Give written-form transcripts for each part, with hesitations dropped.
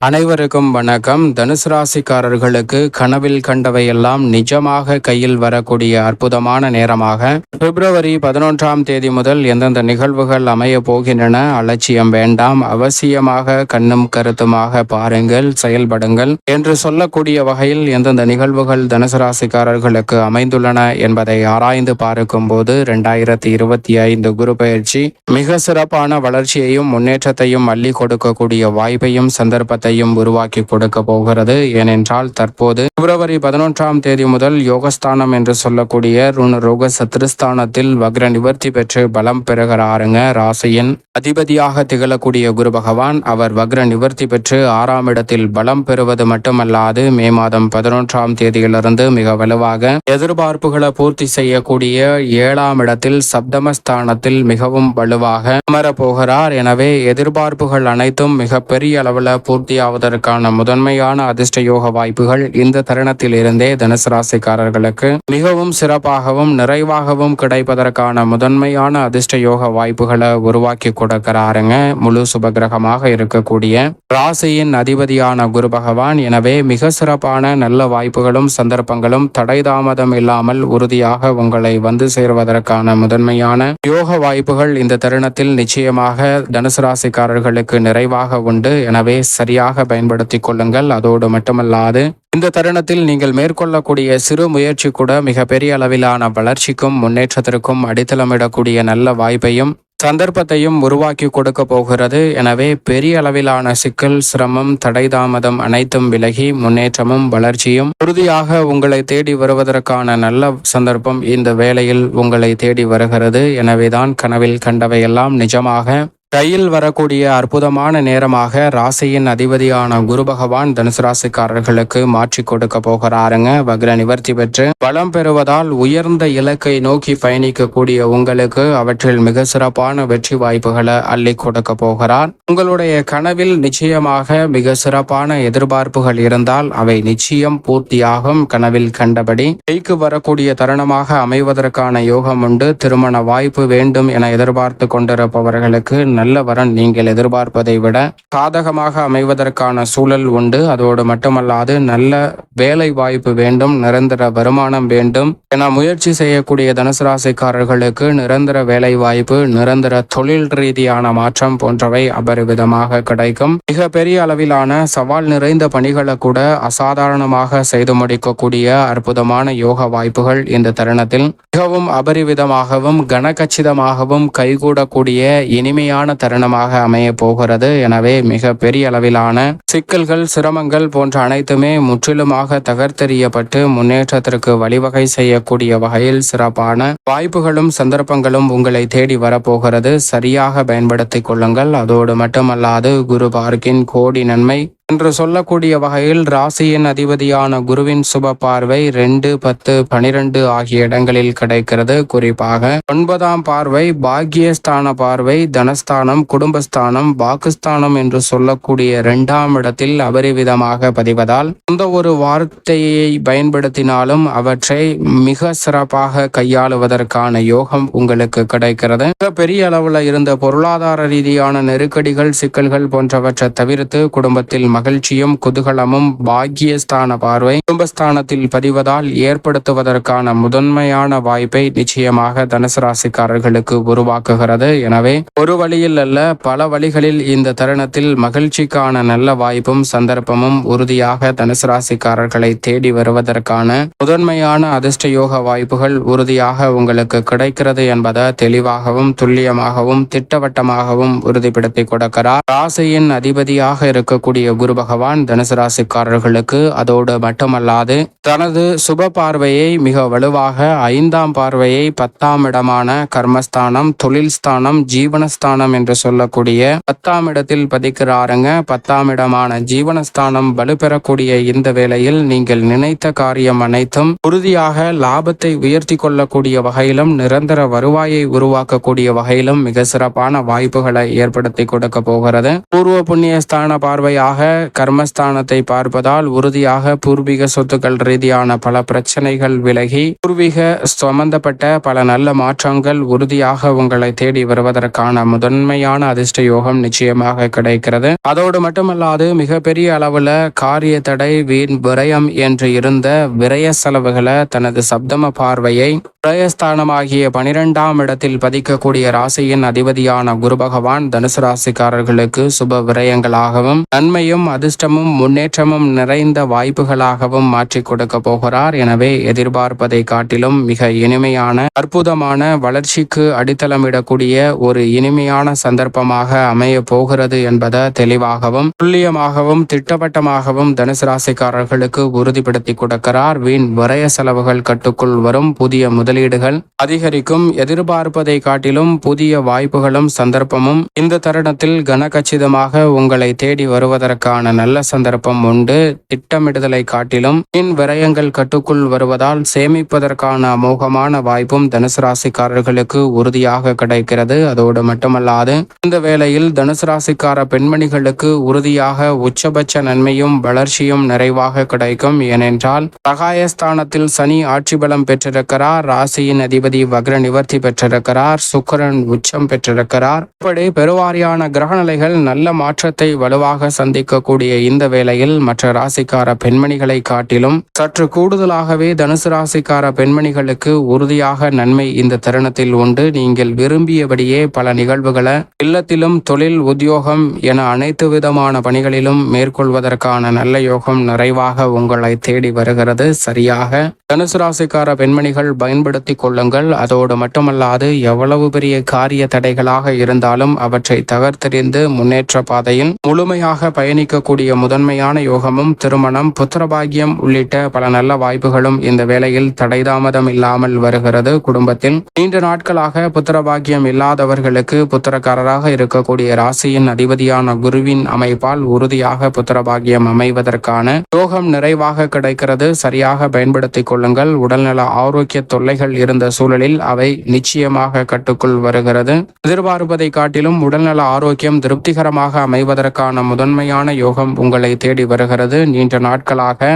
அனைவருக்கும் வணக்கம். தனுசு ராசிக்காரர்களுக்கு கனவில் கண்டவையெல்லாம் நிஜமாக கையில் வரக்கூடிய அற்புதமான நேரமாக பிப்ரவரி 11ஆம் தேதி முதல் எந்தெந்த நிகழ்வுகள் அமைய போகின்றன, அலட்சியம் வேண்டாம், அவசியமாக கண்ணும் கருத்துமாக பாருங்கள், செயல்படுங்கள் என்று சொல்லக்கூடிய வகையில் எந்தெந்த நிகழ்வுகள் தனுசு ராசிக்காரர்களுக்கு அமைந்துள்ளன என்பதை ஆராய்ந்து பார்க்கும் போது 2025 குரு பயிற்சி மிக சிறப்பான வளர்ச்சியையும் முன்னேற்றத்தையும் அள்ளி கொடுக்கக்கூடிய வாய்ப்பையும் சந்தர்ப்பத்தை உருவாக்கி கொடுக்க போகிறது. ஏனென்றால் தற்போது பிப்ரவரி 11ஆம் தேதி முதல் யோகஸ்தானம் என்று சொல்லக்கூடிய ருணரோக சத்ருஸ்தானத்தில் வக்ர நிவர்த்தி பெற்று பலம் பெறுகிறாருங்க. ராசியின் அதிபதியாக திகழக்கூடிய குரு பகவான் அவர் வக்ர நிவர்த்தி பெற்று 6ஆம் இடத்தில் பலம் பெறுவது மட்டுமல்லாது மே மாதம் 11ஆம் தேதியிலிருந்து மிக வலுவாக எதிர்பார்ப்புகளை பூர்த்தி செய்யக்கூடிய 7ஆம் இடத்தில் சப்தமஸ்தானத்தில் மிகவும் வலுவாக அமரப்போகிறார். எனவே எதிர்பார்ப்புகள் அனைத்தும் மிக பெரிய அளவில் பூர்த்தி ஆவதற்கான முதன்மையான அதிர்ஷ்ட யோக வாய்ப்புகள் இந்த தருணத்தில் இருந்தே தனுசு ராசிக்காரர்களுக்கு மிகவும் சிறப்பாகவும் நிறைவாகவும் கிடைப்பதற்கான முதன்மையான அதிர்ஷ்ட யோக வாய்ப்புகளை உருவாக்கி கொடுக்கிறாருங்க முழு சுபகிரகமாக இருக்கக்கூடிய ராசியின் அதிபதியான குரு பகவான். எனவே மிக சிறப்பான நல்ல வாய்ப்புகளும் சந்தர்ப்பங்களும் தடை தாமதம் இல்லாமல் உறுதியாக உங்களை வந்து சேருவதற்கான முதன்மையான யோக வாய்ப்புகள் இந்த தருணத்தில் நிச்சயமாக தனுசு ராசிக்காரர்களுக்கு நிறைவாக உண்டு. எனவே சரியாக பயன்படுத்திக் கொள்ளுங்கள். அதோடு மட்டுமல்லாது இந்த தருணத்தில் நீங்கள் மேற்கொள்ளக்கூடிய சிறு முயற்சி கூட மிகப்பெரிய அளவிலான வளர்ச்சிக்கும் முன்னேற்றத்திற்கும் அடித்தளமிடக்கூடிய நல்ல வாய்ப்பையும் சந்தர்ப்பத்தையும் உருவாக்கி கொடுக்க போகிறது. எனவே பெரிய அளவிலான சிக்கல், சிரமம், தடை தாமதம் அனைத்தும் விலகி முன்னேற்றமும் வளர்ச்சியும் உறுதியாக உங்களை தேடி வருவதற்கான நல்ல சந்தர்ப்பம் இந்த வேளையில் உங்களை தேடி வருகிறது. எனவேதான் கனவில் கண்டவையெல்லாம் நிஜமாக கையில் வரக்கூடிய அற்புதமான நேரமாக ராசியின் அதிபதியான குரு பகவான் தனுசு ராசிக்காரர்களுக்கு மாற்றி கொடுக்க போகிறாருங்க. வக்ர நிவர்த்தி பெற்று பலம் பெறுவதால் உயர்ந்த இலக்கை நோக்கி பயணிக்கக்கூடிய உங்களுக்கு அவற்றில் மிக சிறப்பான வெற்றி வாய்ப்புகளை அள்ளி கொடுக்க போகிறார். உங்களுடைய கனவில் நிச்சயமாக மிக சிறப்பான எதிர்பார்ப்புகள் இருந்தால் அவை நிச்சயம் பூர்த்தியாகும். கனவில் கண்டபடி கைக்கு வரக்கூடிய தருணமாக அமைவதற்கான யோகம் உண்டு. திருமண வாய்ப்பு வேண்டும் என எதிர்பார்த்து கொண்டிருப்பவர்களுக்கு நல்ல வரன் நீங்கள் எதிர்பார்ப்பதை விட சாதகமாக அமைவதற்கான சூழல் உண்டு. அதோடு மட்டுமல்லாது நல்ல வேலை வாய்ப்பு வேண்டும், நிரந்தர வருமானம் வேண்டும் என முயற்சி செய்யக்கூடிய தனுசு ராசிக்காரர்களுக்கு நிரந்தர வேலை வாய்ப்பு, நிரந்தர தொழில் ரீதியான மாற்றம் போன்றவை அபரிவிதமாக கிடைக்கும். மிக பெரிய அளவிலான சவால் நிறைந்த பணிகளை கூட அசாதாரணமாக செய்து முடிக்கக்கூடிய அற்புதமான யோக வாய்ப்புகள் இந்த தருணத்தில் மிகவும் அபரிவிதமாகவும் கனகச்சிதமாகவும் கைகூடக்கூடிய இனிமையான தருணமாக அமைய போகிறது. எனவே மிக பெரிய அளவிலான சிக்கல்கள், சிரமங்கள் போன்ற அனைத்துமே முற்றிலுமாக தகர்த்தெறியப்பட்டு முன்னேற்றத்திற்கு வழிவகை செய்யக்கூடிய வகையில் சிறப்பான வாய்ப்புகளும் சந்தர்ப்பங்களும் உங்களை தேடி வரப்போகிறது. சரியாக பயன்படுத்திக் கொள்ளுங்கள். அதோடு மட்டுமல்லாது குரு பார்க்கின் கோடி நன்மை என்று சொல்லக்கூடிய வகையில் ராசியின் அதிபதியான குருவின் சுப பார்வை 2, 10, 12 ஆகிய இடங்களில் கிடைக்கிறது. குறிப்பாக 9ஆம் பார்வை பாக்கியஸ்தான பார்வை, தனஸ்தானம், குடும்பஸ்தானம், வாக்குஸ்தானம் என்று சொல்லக்கூடிய 2ஆம் இடத்தில் அபரிவிதமாக பதிவதால் எந்த ஒரு வார்த்தையை பயன்படுத்தினாலும் அவற்றை மிக சிறப்பாக கையாளுவதற்கான யோகம் உங்களுக்கு கிடைக்கிறது. மிக பெரிய அளவில் இருந்த பொருளாதார ரீதியான நெருக்கடிகள், சிக்கல்கள் போன்றவற்றை தவிர்த்து குடும்பத்தில் மகிழ்ச்சியும் குதூகலமும் பாக்கியஸ்தான பார்வை குடும்பஸ்தானத்தில் பதிவதால் ஏற்படுத்துவதற்கான முதன்மையான வாய்ப்பை நிச்சயமாக தனுசு ராசிக்காரர்களுக்கு உருவாக்குகிறது. எனவே ஒரு வழியில் அல்ல பல வழிகளில் இந்த தருணத்தில் மகிழ்ச்சிக்கான நல்ல வாய்ப்பும் சந்தர்ப்பமும் உறுதியாக தனுசு ராசிக்காரர்களை தேடி வருவதற்கான முதன்மையான அதிர்ஷ்ட யோக வாய்ப்புகள் உறுதியாக உங்களுக்கு கிடைக்கிறது என்பதை தெளிவாகவும் துல்லியமாகவும் திட்டவட்டமாகவும் உறுதிப்படுத்தி கொடுக்கிறார். ராசியின் அதிபதியாக இருக்கக்கூடிய குரு பகவான் தனுசு ராசிக்காரர்களுக்கு அதோடு மட்டுமல்லாது தனது சுப பார்வையை மிக வலுவாக 5ஆம் பார்வையை 10ஆம் இடமான கர்மஸ்தானம், தொழில் ஸ்தானம், ஜீவனஸ்தானம் என்று சொல்லக்கூடிய 10ஆம் இடத்தில் பதிக்கிறாருங்க. 10ஆம் இடமான ஜீவனஸ்தானம் வலுப்பெறக்கூடிய இந்த வேளையில் நீங்கள் நினைத்த காரியம் அனைத்தும் உறுதியாக லாபத்தை உயர்த்தி கொள்ளக்கூடிய வகையிலும் நிரந்தர வருவாயை உருவாக்கக்கூடிய வகையிலும் மிக சிறப்பான வாய்ப்புகளை ஏற்படுத்தி கொடுக்க போகிறது. பூர்வ புண்ணிய ஸ்தான பார்வையாக கர்மஸ்தானத்தை பார்ப்பதால் உறுதியாக பூர்வீக சொத்துக்கள் ரீதியான பல பிரச்சனைகள் விலகி பூர்வீக சம்பந்தப்பட்ட பல நல்ல மாற்றங்கள் உறுதியாக உங்களை தேடி வருவதற்கான முதன்மையான அதிர்ஷ்ட யோகம் நிச்சயமாக கிடைக்கிறது. அதோடு மட்டுமல்லாது மிகப்பெரிய அளவுல காரிய தடை, வீண் விரயம் என்று இருந்த விரய செலவுகளை தனது சப்தம பார்வையை விரயஸ்தானமாகிய 12ஆம் இடத்தில் பதிக்கக்கூடிய ராசியின் அதிபதியான குரு பகவான் தனுசு ராசிக்காரர்களுக்கு சுப விரயங்களாகவும் நன்மையும் அதிர்ஷ்டமும் முன்னேற்றமும் நிறைந்த வாய்ப்புகளாகவும் மாற்றி கொடுக்க போகிறார். எனவே எதிர்பார்ப்பதை காட்டிலும் மிக இனிமையான அற்புதமான வளர்ச்சிக்கு அடித்தளமிடக்கூடிய ஒரு இனிமையான சந்தர்ப்பமாக அமைய போகிறது என்பதை தெளிவாகவும் துல்லியமாகவும் திட்டவட்டமாகவும் தனுசு ராசிக்காரர்களுக்கு உறுதிப்படுத்தி கொடுக்கிறார். வீண் விரய செலவுகள் கட்டுக்குள் வரும், புதிய முதலீடுகள் அதிகரிக்கும், எதிர்பார்ப்பதை காட்டிலும் புதிய வாய்ப்புகளும் சந்தர்ப்பமும் இந்த தருணத்தில் கனகச்சிதமாக உங்களை தேடி வருவதற்கான நல்ல சந்தர்ப்பம் உண்டு. திட்டமிடுதலை காட்டிலும் வீண் விரயங்கள் கட்டுக்குள் வருவதால் சேமிப்பதற்கான அமோகமான வாய்ப்பும் தனுசு ராசிக்காரர்களுக்கு உறுதியாக கிடைக்கிறது. அதோடு மட்டுமல்லாது இந்த வேளையில் தனுசு ராசிக்கார பெண்மணிகளுக்கு உறுதியாக உச்சபட்ச நன்மையும் வளர்ச்சியும் நிறைவாக கிடைக்கும். ஏனென்றால் சகாயஸ்தானத்தில் சனி ஆட்சி பலம் பெற்றிருக்கிறார். ராசியின் அதிபதி வக்ர நிவர்த்தி பெற்றிருக்கிறார். சுக்கிரன் உச்சம் பெற்றிருக்கிறார். இப்படி பெருவாரியான கிரகநிலைகள் நல்ல மாற்றத்தை வலுவாக சந்திக்கக்கூடிய இந்த வேளையில் மற்ற ராசிக்கார பெண்மணிகளை காட்டிலும் சற்று கூடுதலாகவே தனுசு ராசிக்கார பெண்மணிகளுக்கு உறுதியாக நன்மை இந்த தருணத்தில் உண்டு. நீங்கள் விரும்பியபடியே பல நிகழ்வுகளை இல்லத்திலும் தொழில் உத்தியோகம் என அனைத்து விதமான பணிகளிலும் மேற்கொள்வதற்கான நல்ல யோகம் நிறைவாக உங்களை தேடி வருகிறது. சரியாக தனுசு ராசிக்கார பெண்மணிகள் பயன்படுத்தி கொள்ளுங்கள். அதோடு மட்டுமல்லாது எவ்வளவு பெரிய காரிய தடைகளாக இருந்தாலும் அவற்றை தகர்த்தெறிந்து முன்னேற்ற பாதையில் முழுமையாக பயணிக்கக்கூடிய முதன்மையான யோகமும் திருமணம், புத்திரபாகியம் உள்ளிட்ட பல நல்ல வாய்ப்புகளும் இந்த வேளையில் தடைதாமதம் இல்லாமல் வருகிறது. குடும்பத்தில் நீண்ட நாட்களாக புத்திரபாகியம் இல்லாதவர்களுக்கு புத்திரக்காரராக இருக்கக்கூடிய ராசியின் அதிபதியான குருவின் அமைப்பால் உறுதியாக புத்திரபாகியம் அமைவதற்கான யோகம் நிறைவாக கிடைக்கிறது. சரியாக பயன்படுத்திக் கொள்ளுங்கள். உடல்நல ஆரோக்கிய தொல்லைகள் இருந்த சூழலில் அவை நிச்சயமாக கட்டுக்குள் வருகிறது. எதிர்பார்ப்பதை காட்டிலும் உடல்நல ஆரோக்கியம் திருப்திகரமாக அமைவதற்கான முதன்மையான யோகம் உங்களை தேடி வருகிறது. நீண்ட நாட்களாக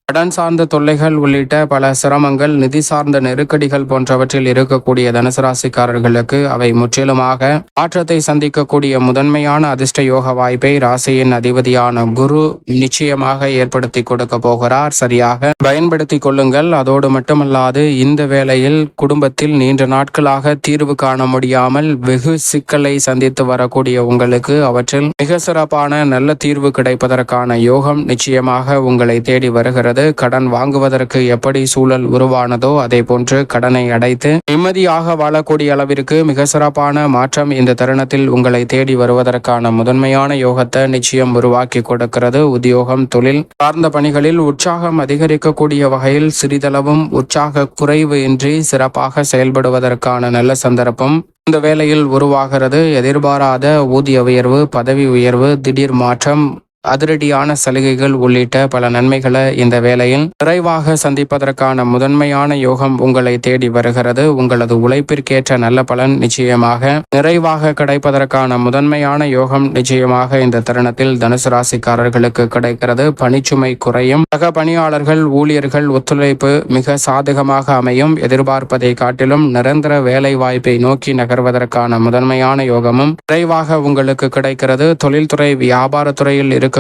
கடன் சார்ந்த தொல்லைகள் உள்ளிட்ட பல சிரமங்கள், நிதி சார்ந்த நெருக்கடிகள் போன்றவற்றில் இருக்கக்கூடிய தனுசு ராசிக்காரர்களுக்கு அவை முற்றிலுமாக மாற்றத்தை சந்திக்கக்கூடிய முதன்மையான அதிர்ஷ்ட யோக வாய்ப்பை ராசியின் அதிபதியான குரு நிச்சயமாக ஏற்படுத்தி கொடுக்க போகிறார். சரியாக பயன்படுத்தி கொள்ளுங்கள். அதோடு மட்டுமல்லாது இந்த வேளையில் குடும்பத்தில் நீண்ட நாட்களாக தீர்வு காண முடியாமல் வெகு சிக்கலை சந்தித்து வரக்கூடிய உங்களுக்கு அவற்றில் மிக சிறப்பான நல்ல தீர்வு கிடைப்பதற்கான யோகம் நிச்சயமாக உங்களை தேடி வருகிறது. கடன் வாங்குவதற்கு எப்படி சூழல் உருவானதோ அதே போன்று கடனை அடைத்து நிம்மதியாக வாழக்கூடிய அளவிற்கு மிக சிறப்பான மாற்றம் இந்த தருணத்தில் உங்களை தேடி வருவதற்கான முதன்மையான யோகத்தை நிச்சயம் உருவாக்கி கொடுக்கிறது. உத்தியோகம், தொழில் சார்ந்த பணிகளில் உற்சாகம் அதிகரிக்கக்கூடிய வகையில் சிறிதளவும் உற்சாக குறைவு இன்றி சிறப்பாக செயல்படுவதற்கான நல்ல சந்தர்ப்பம் இந்த வேளையில் உருவாகிறது. எதிர்பாராத ஊதிய உயர்வு, பதவி உயர்வு, திடீர் மாற்றம், அதிரடியான சலுகைகள் உள்ளிட்ட பல நன்மைகளை இந்த வேளையில் நிறைவாக சந்திப்பதற்கான முதன்மையான யோகம் உங்களை தேடி வருகிறது. உங்களது உழைப்பிற்கேற்ற நல்ல பலன் நிச்சயமாக நிறைவாக கிடைப்பதற்கான முதன்மையான யோகம் நிச்சயமாக இந்த தருணத்தில் தனுசு ராசிக்காரர்களுக்கு கிடைக்கிறது. பணிச்சுமை குறையும். சக பணியாளர்கள், ஊழியர்கள் ஒத்துழைப்பு மிக சாதகமாக அமையும். எதிர்பார்ப்பதை காட்டிலும் நிரந்தர வேலை வாய்ப்பை நோக்கி நகர்வதற்கான முதன்மையான யோகமும் நிறைவாக உங்களுக்கு கிடைக்கிறது. தொழில்துறை, வியாபாரத்துறையில் இருக்கக்கூடிய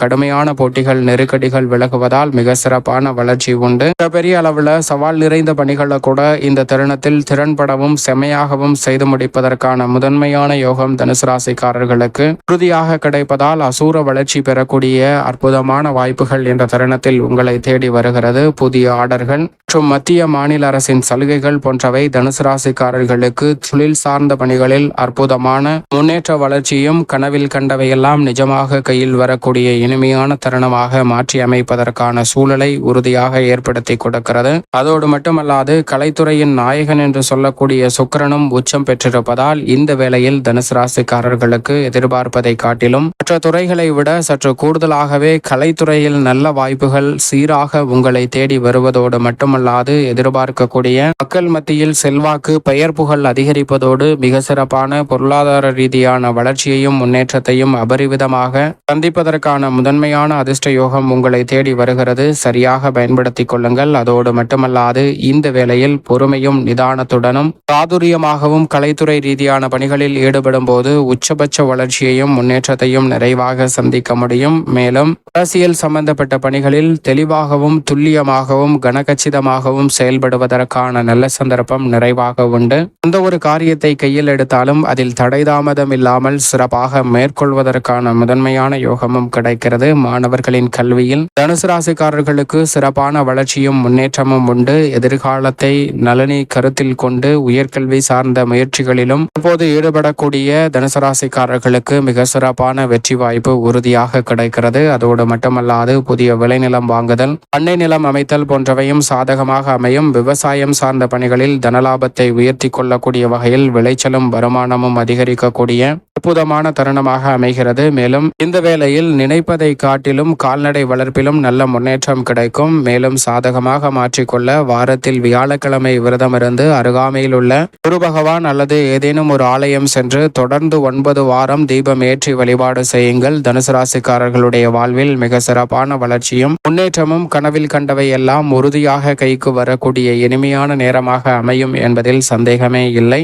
கடுமையான போட்டிகள், நெருக்கடிகள் விலகுவதால் மிக சிறப்பான வளர்ச்சி உண்டு. பெரிய அளவுல சவால் நிறைந்த பணிகளை கூட இந்த தருணத்தில் திறன்படவும் செம்மையாகவும் செய்து முடிப்பதற்கான முதன்மையான யோகம் தனுசு ராசிக்காரர்களுக்கு உறுதியாக கிடைப்பதால் அசூர வளர்ச்சி பெறக்கூடிய அற்புதமான வாய்ப்புகள் இந்த தருணத்தில் உங்களை தேடி வருகிறது. புதிய ஆர்டர்கள் மற்றும் மத்திய மாநில அரசின் சலுகைகள் போன்றவை தனுசு ராசிக்காரர்களுக்கு தொழில் சார்ந்த பணிகளில் அற்புதமான முன்னேற்ற வளர்ச்சியும் கனவில் கண்டவையெல்லாம் நிஜமாக கையில் வரக்கூடிய இனிமையான தருணமாக மாற்றி அமைப்பதற்கான சூழலை உறுதியாக ஏற்படுத்தி கொடுக்கிறது. அதோடு மட்டுமல்லாது கலைத்துறையின் நாயகன் என்று சொல்லக்கூடிய சுக்கிரனும் உச்சம் பெற்றிருப்பதால் இந்த வேளையில் தனுசு ராசிக்காரர்களுக்கு எதிர்பார்ப்பதை காட்டிலும் மற்ற துறைகளை விட சற்று கூடுதலாகவே கலைத்துறையில் நல்ல வாய்ப்புகள் சீராக உங்களை தேடி வருவதோடு மட்டுமல்லாது எதிர்பார்க்கக்கூடிய மக்கள் மத்தியில் செல்வாக்கு, பெயர் புகழ் அதிகரிப்பதோடு மிக சிறப்பான பொருளாதார ரீதியான வளர்ச்சியையும் முன்னேற்றத்தையும் அபரிவிதமாக சந்திப்ப சந்திப்பதற்கான முதன்மையான அதிர்ஷ்ட யோகம் உங்களை தேடி வருகிறது. சரியாக பயன்படுத்திக் கொள்ளுங்கள். அதோடு மட்டுமல்லாது இந்த வேளையில் பொறுமையும் நிதானத்துடனும் சாதுரியமாகவும் கலைத்துறை ரீதியான பணிகளில் ஈடுபடும் போது உச்சபட்ச வளர்ச்சியையும் முன்னேற்றத்தையும் நிறைவாக சந்திக்க முடியும். மேலும் அரசியல் சம்பந்தப்பட்ட பணிகளில் தெளிவாகவும் துல்லியமாகவும் கனகச்சிதமாகவும் செயல்படுவதற்கான நல்ல சந்தர்ப்பம் நிறைவாக உண்டு. எந்த ஒரு காரியத்தை கையில் எடுத்தாலும் அதில் தடை தாமதம் இல்லாமல் சிறப்பாக மேற்கொள்வதற்கான முதன்மையான யோகமும் கிடைக்கிறது. மாணவர்களின் கல்வியில் தனுசு ராசிக்காரர்களுக்கு சிறப்பான வளர்ச்சியும் முன்னேற்றமும் உண்டு. எதிர்காலத்தை நலனை கருத்தில் கொண்டு உயர்கல்வி சார்ந்த முயற்சிகளிலும் இப்போது ஈடுபடக்கூடிய தனுசு ராசிக்காரர்களுக்கு மிக சிறப்பான வெற்றி வாய்ப்பு உறுதியாக கிடைக்கிறது. அதோடு மட்டுமல்லாது புதிய விளைநிலம் வாங்குதல், பண்ணை நிலம் அமைத்தல் போன்றவையும் சாதகமாக அமையும். விவசாயம் சார்ந்த பணிகளில் தனலாபத்தை உயர்த்தி கொள்ளக்கூடிய வகையில் விளைச்சலும் வருமானமும் அதிகரிக்கக்கூடிய அற்புதமான தருணமாக அமைகிறது. மேலும் இந்த வேளையில் நினைப்பதை காட்டிலும் கால்நடை வளர்ப்பிலும் நல்ல முன்னேற்றம் கிடைக்கும். மேலும் சாதகமாக மாற்றிக்கொள்ள வாரத்தில் வியாழக்கிழமை விரதமிருந்து அருகாமையில் உள்ள குரு பகவான் அல்லது ஏதேனும் ஒரு ஆலயம் சென்று தொடர்ந்து 9 வாரம் தீபம் ஏற்றி வழிபாடு செய்யுங்கள். தனுசு ராசிக்காரர்களுடைய வாழ்வில் மிக சிறப்பான வளர்ச்சியும் முன்னேற்றமும் கனவில் கண்டவை எல்லாம் உறுதியாக கைக்கு வரக்கூடிய இனிமையான நேரமாக அமையும் என்பதில் சந்தேகமே இல்லை.